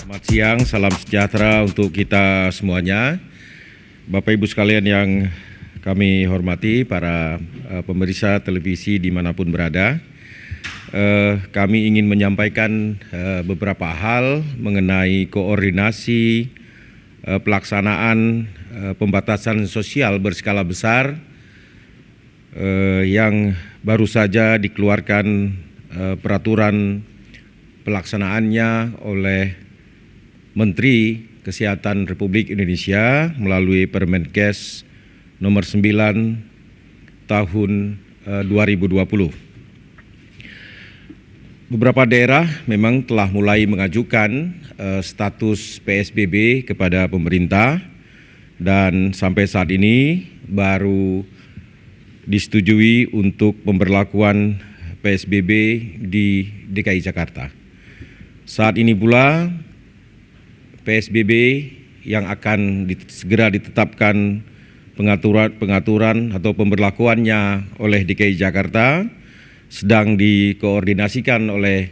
Selamat siang, salam sejahtera untuk kita semuanya. Bapak Ibu sekalian yang kami hormati, para pemirsa televisi dimanapun berada, kami ingin menyampaikan beberapa hal mengenai koordinasi pelaksanaan pembatasan sosial berskala besar yang baru saja dikeluarkan peraturan pelaksanaannya oleh Menteri Kesehatan Republik Indonesia melalui Permenkes nomor 9 tahun 2020. Beberapa daerah memang telah mulai mengajukan status PSBB kepada pemerintah dan sampai saat ini baru disetujui untuk pemberlakuan PSBB di DKI Jakarta. Saat ini pula PSBB yang akan segera ditetapkan pengaturan atau pemberlakuannya oleh DKI Jakarta sedang dikoordinasikan oleh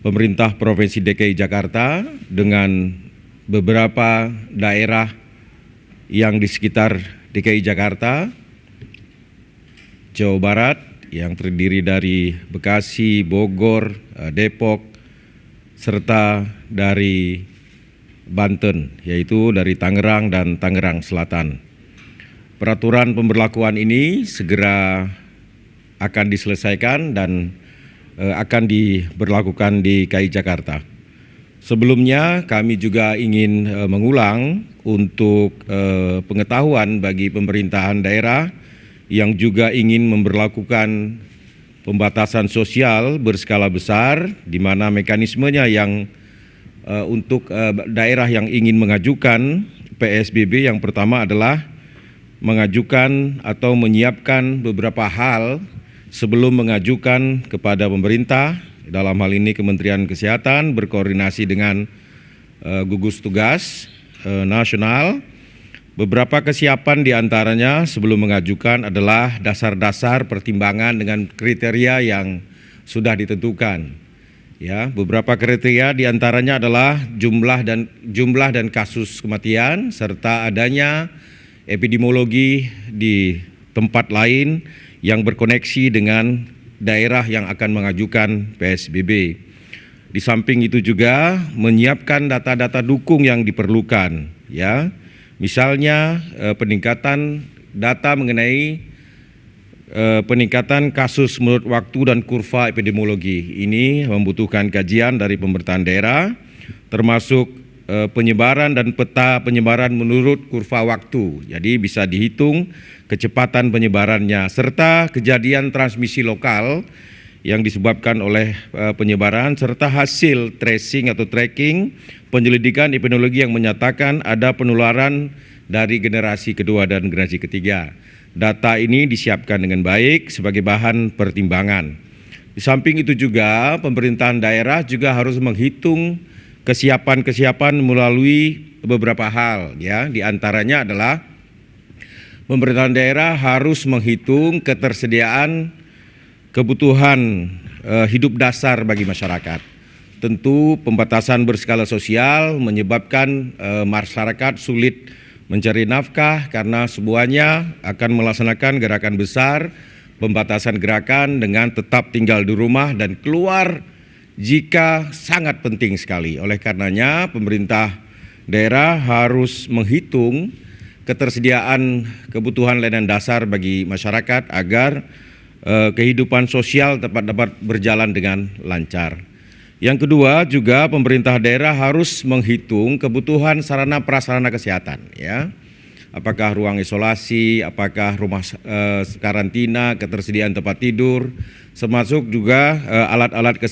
pemerintah Provinsi DKI Jakarta dengan beberapa daerah yang di sekitar DKI Jakarta, Jawa Barat yang terdiri dari Bekasi, Bogor, Depok, serta dari Banten, yaitu dari Tangerang dan Tangerang Selatan. Peraturan pemberlakuan ini segera akan diselesaikan dan akan diberlakukan di DKI Jakarta. Sebelumnya kami juga ingin mengulang untuk pengetahuan bagi pemerintahan daerah yang juga ingin memberlakukan pembatasan sosial berskala besar, di mana mekanismenya yang untuk daerah yang ingin mengajukan PSBB yang pertama adalah mengajukan atau menyiapkan beberapa hal sebelum mengajukan kepada pemerintah, dalam hal ini Kementerian Kesehatan berkoordinasi dengan gugus tugas nasional. Beberapa kesiapan diantaranya sebelum mengajukan adalah dasar-dasar pertimbangan dengan kriteria yang sudah ditentukan. Ya, beberapa kriteria diantaranya adalah jumlah dan kasus kematian serta adanya epidemiologi di tempat lain yang berkoneksi dengan daerah yang akan mengajukan PSBB. Di samping itu juga menyiapkan data-data dukung yang diperlukan, ya. Misalnya peningkatan data mengenai peningkatan kasus menurut waktu dan kurva epidemiologi. Ini membutuhkan kajian dari pemerintahan daerah, termasuk penyebaran dan peta penyebaran menurut kurva waktu. Jadi bisa dihitung kecepatan penyebarannya serta kejadian transmisi lokal yang disebabkan oleh penyebaran serta hasil tracing atau tracking penyelidikan epidemiologi yang menyatakan ada penularan dari generasi kedua dan generasi ketiga. Data ini disiapkan dengan baik sebagai bahan pertimbangan. Di samping itu juga pemerintahan daerah juga harus menghitung kesiapan melalui beberapa hal, ya. Di antaranya adalah pemerintahan daerah harus menghitung ketersediaan kebutuhan hidup dasar bagi masyarakat. Tentu pembatasan berskala sosial menyebabkan masyarakat sulit mencari nafkah karena semuanya akan melaksanakan gerakan besar, pembatasan gerakan dengan tetap tinggal di rumah dan keluar jika sangat penting sekali. Oleh karenanya pemerintah daerah harus menghitung ketersediaan kebutuhan layanan dasar bagi masyarakat agar kehidupan sosial dapat berjalan dengan lancar. Yang kedua juga pemerintah daerah harus menghitung kebutuhan sarana prasarana kesehatan, ya. Apakah ruang isolasi, apakah rumah karantina, ketersediaan tempat tidur, termasuk juga alat-alat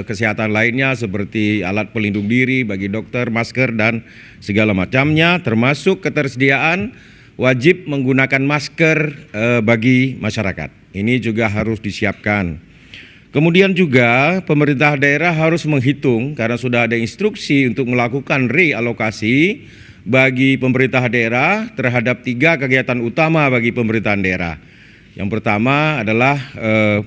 kesehatan lainnya seperti alat pelindung diri bagi dokter, masker dan segala macamnya, termasuk ketersediaan wajib menggunakan masker bagi masyarakat. Ini juga harus disiapkan. Kemudian juga pemerintah daerah harus menghitung karena sudah ada instruksi untuk melakukan realokasi bagi pemerintah daerah terhadap 3 kegiatan utama bagi pemerintahan daerah. Yang pertama adalah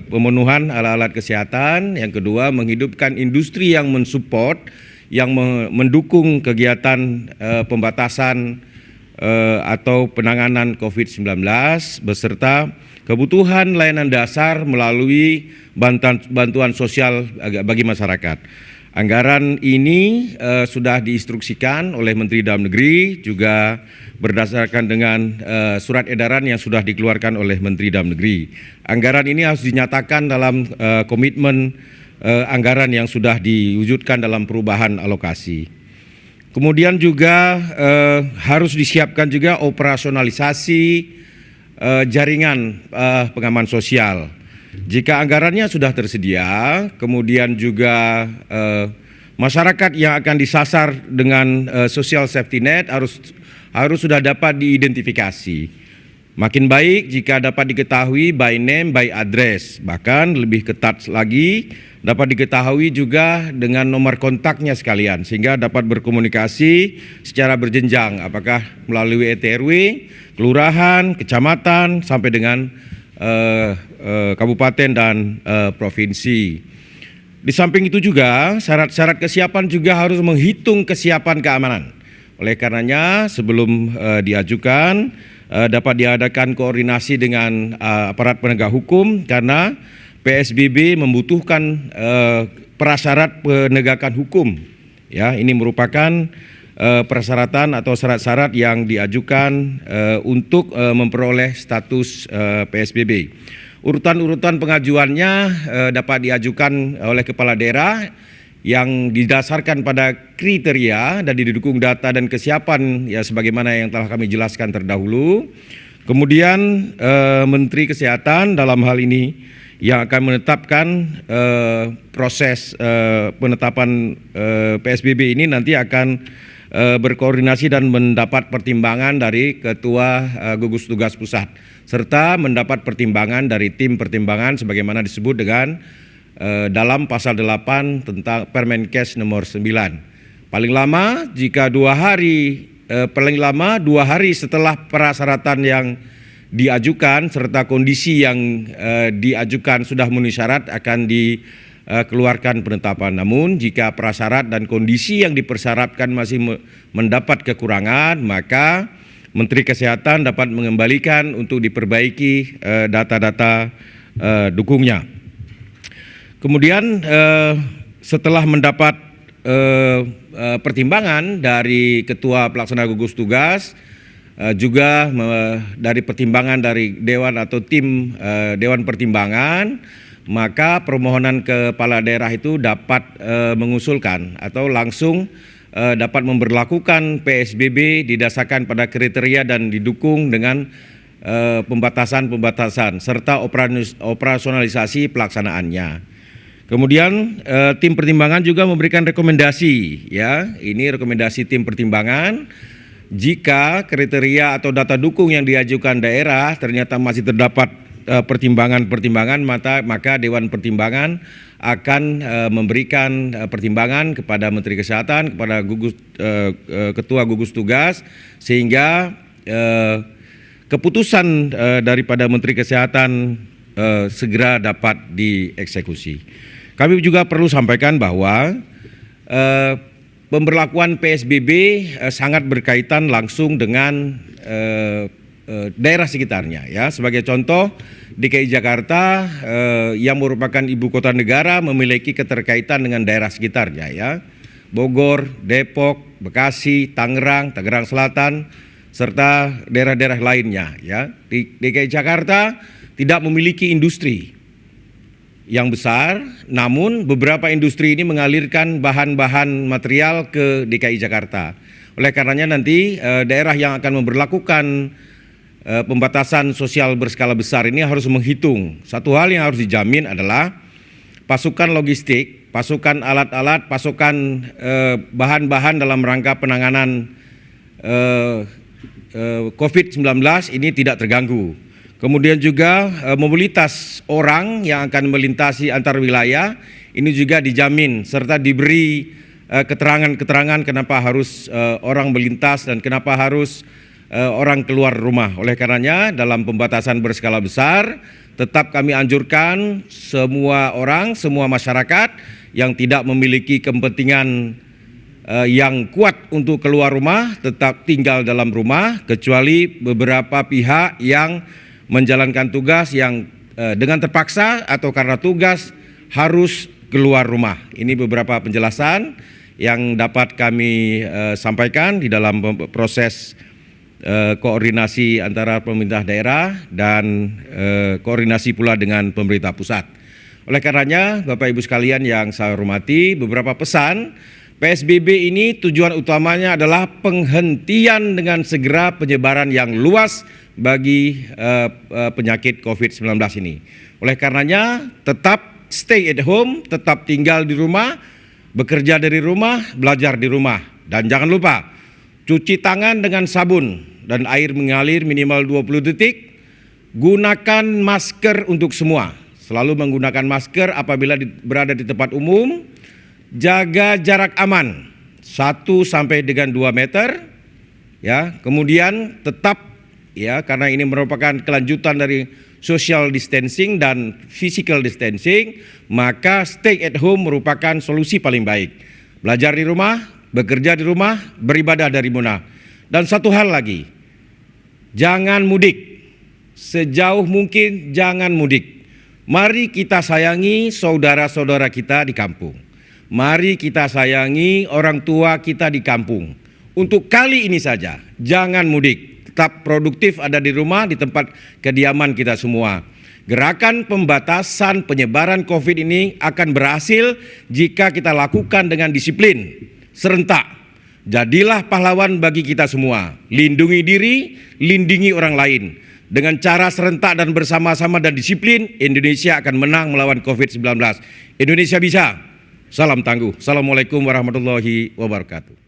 pemenuhan alat-alat kesehatan, yang kedua menghidupkan industri yang mensupport yang mendukung kegiatan pembatasan atau penanganan COVID-19 beserta kebutuhan layanan dasar melalui bantuan sosial bagi masyarakat. Anggaran ini sudah diinstruksikan oleh Menteri Dalam Negeri, juga berdasarkan dengan surat edaran yang sudah dikeluarkan oleh Menteri Dalam Negeri. Anggaran ini harus dinyatakan dalam komitmen anggaran yang sudah diwujudkan dalam perubahan alokasi. Kemudian juga harus disiapkan juga operasionalisasi jaringan pengaman sosial. Jika anggarannya sudah tersedia, kemudian juga masyarakat yang akan disasar dengan social safety net harus sudah dapat diidentifikasi. Makin baik jika dapat diketahui by name, by address, bahkan lebih ketat lagi dapat diketahui juga dengan nomor kontaknya sekalian, sehingga dapat berkomunikasi secara berjenjang, apakah melalui RT/RW, kelurahan, kecamatan, sampai dengan kabupaten dan provinsi. Di samping itu juga syarat-syarat kesiapan juga harus menghitung kesiapan keamanan. Oleh karenanya sebelum diajukan dapat diadakan koordinasi dengan aparat penegak hukum, karena PSBB membutuhkan prasyarat penegakan hukum. Ya, ini merupakan persyaratan atau syarat-syarat yang diajukan untuk memperoleh status PSBB. Urutan-urutan pengajuannya dapat diajukan oleh kepala daerah yang didasarkan pada kriteria dan didukung data dan kesiapan ya sebagaimana yang telah kami jelaskan terdahulu. Kemudian Menteri Kesehatan dalam hal ini yang akan menetapkan proses penetapan PSBB ini nanti akan berkoordinasi dan mendapat pertimbangan dari Ketua Gugus Tugas Pusat serta mendapat pertimbangan dari tim pertimbangan sebagaimana disebut dengan dalam pasal 8 tentang Permenkes nomor 9. Paling lama jika 2 hari setelah persyaratan yang diajukan serta kondisi yang diajukan sudah memenuhi syarat akan dikeluarkan penetapan. Namun jika prasyarat dan kondisi yang dipersyaratkan masih mendapat kekurangan, maka Menteri Kesehatan dapat mengembalikan untuk diperbaiki data-data dukungnya. Kemudian setelah mendapat pertimbangan dari Ketua Pelaksana Gugus Tugas, juga dari pertimbangan dari Dewan atau tim Dewan Pertimbangan, maka permohonan kepala daerah itu dapat mengusulkan atau langsung dapat memberlakukan PSBB didasarkan pada kriteria dan didukung dengan pembatasan-pembatasan serta operasionalisasi pelaksanaannya. Kemudian tim pertimbangan juga memberikan rekomendasi, ya, ini rekomendasi tim pertimbangan. Jika kriteria atau data dukung yang diajukan daerah ternyata masih terdapat pertimbangan-pertimbangan, maka Dewan Pertimbangan akan memberikan pertimbangan kepada Menteri Kesehatan, kepada Ketua Gugus Tugas, sehingga keputusan daripada Menteri Kesehatan segera dapat dieksekusi. Kami juga perlu sampaikan bahwa pemberlakuan PSBB sangat berkaitan langsung dengan daerah sekitarnya. Ya, sebagai contoh, DKI Jakarta yang merupakan ibu kota negara memiliki keterkaitan dengan daerah sekitarnya. Ya, Bogor, Depok, Bekasi, Tangerang Selatan, serta daerah-daerah lainnya. Ya, DKI Jakarta tidak memiliki industri yang besar, namun beberapa industri ini mengalirkan bahan-bahan material ke DKI Jakarta. Oleh karenanya nanti daerah yang akan memberlakukan pembatasan sosial berskala besar ini harus menghitung. Satu hal yang harus dijamin adalah pasukan logistik, pasukan alat-alat, pasukan bahan-bahan dalam rangka penanganan COVID-19 ini tidak terganggu. Kemudian juga mobilitas orang yang akan melintasi antar wilayah ini juga dijamin serta diberi keterangan-keterangan kenapa harus orang melintas dan kenapa harus orang keluar rumah. Oleh karenanya dalam pembatasan berskala besar tetap kami anjurkan semua orang, semua masyarakat yang tidak memiliki kepentingan yang kuat untuk keluar rumah tetap tinggal dalam rumah, kecuali beberapa pihak yang menjalankan tugas yang dengan terpaksa atau karena tugas harus keluar rumah. Ini beberapa penjelasan yang dapat kami sampaikan di dalam proses koordinasi antara pemerintah daerah dan koordinasi pula dengan pemerintah pusat. Oleh karenanya, Bapak Ibu sekalian yang saya hormati, beberapa pesan. PSBB ini tujuan utamanya adalah penghentian dengan segera penyebaran yang luas bagi penyakit COVID-19 ini. Oleh karenanya, tetap stay at home, tetap tinggal di rumah, bekerja dari rumah, belajar di rumah. Dan jangan lupa, cuci tangan dengan sabun dan air mengalir minimal 20 detik. Gunakan masker untuk semua. Selalu menggunakan masker apabila berada di tempat umum. Jaga jarak aman 1 sampai dengan 2 meter. Ya, kemudian tetap ya, karena ini merupakan kelanjutan dari social distancing dan physical distancing, maka stay at home merupakan solusi paling baik. Belajar di rumah, bekerja di rumah, beribadah dari rumah. Dan satu hal lagi, jangan mudik. Sejauh mungkin jangan mudik. Mari kita sayangi saudara-saudara kita di kampung. Mari kita sayangi orang tua kita di kampung. Untuk kali ini saja, jangan mudik. Tetap produktif ada di rumah, di tempat kediaman kita semua. Gerakan pembatasan penyebaran COVID ini akan berhasil jika kita lakukan dengan disiplin, serentak. Jadilah pahlawan bagi kita semua. Lindungi diri, lindungi orang lain. Dengan cara serentak dan bersama-sama dan disiplin, Indonesia akan menang melawan COVID-19. Indonesia bisa. Salam tangguh. Assalamualaikum warahmatullahi wabarakatuh.